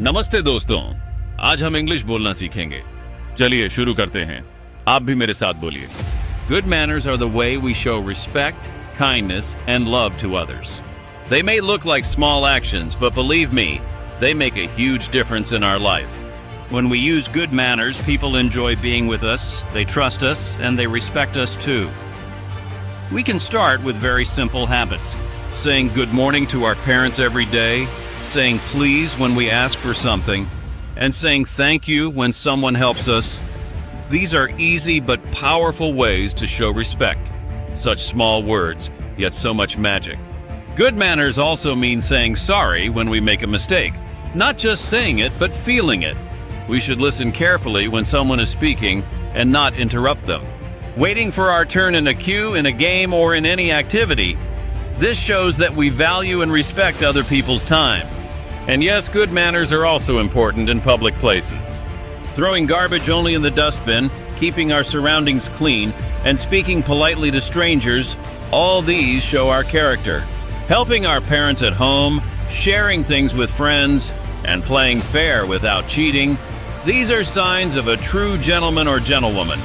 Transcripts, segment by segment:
नमस्ते दोस्तों, आज हम इंग्लिश बोलना सीखेंगे। चलिए शुरू करते हैं। आप भी मेरे साथ बोलिए। Good manners are the way we show respect, kindness, and love to others. They may look like small actions, but believe me, they make a huge difference in our life. When we use good manners, people enjoy being with us, they trust us, and they respect us too. We can start with very simple habits. Saying good morning to our parents every day, saying please when we ask for something, and saying thank you when someone helps us. These are easy but powerful ways to show respect. Such small words, yet so much magic. Good manners also mean saying sorry when we make a mistake. Not just saying it, but feeling it. We should listen carefully when someone is speaking and not interrupt them. Waiting for our turn in a queue, in a game, or in any activity. This shows that we value and respect other people's time. And yes, good manners are also important in public places. Throwing garbage only in the dustbin, keeping our surroundings clean, and speaking politely to strangers, all these show our character. Helping our parents at home, sharing things with friends, and playing fair without cheating, these are signs of a true gentleman or gentlewoman.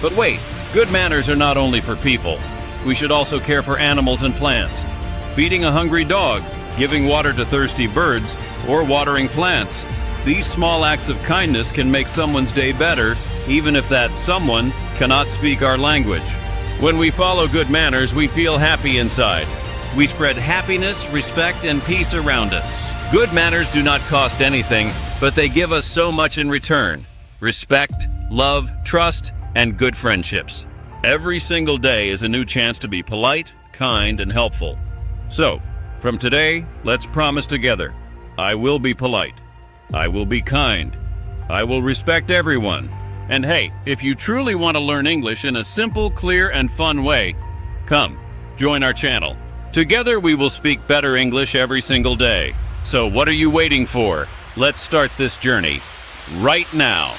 But wait, good manners are not only for people. We should also care for animals and plants. Feeding a hungry dog, giving water to thirsty birds, or watering plants. These small acts of kindness can make someone's day better, even if that someone cannot speak our language. When we follow good manners, we feel happy inside. We spread happiness, respect, and peace around us. Good manners do not cost anything, but they give us so much in return. Respect, love, trust, and good friendships. Every single day is a new chance to be polite, kind, and helpful. So, from today, let's promise together. I will be polite. I will be kind. I will respect everyone. And hey, if you truly want to learn English in a simple, clear, and fun way, come, join our channel. Together we will speak better English every single day. So what are you waiting for? Let's start this journey right now.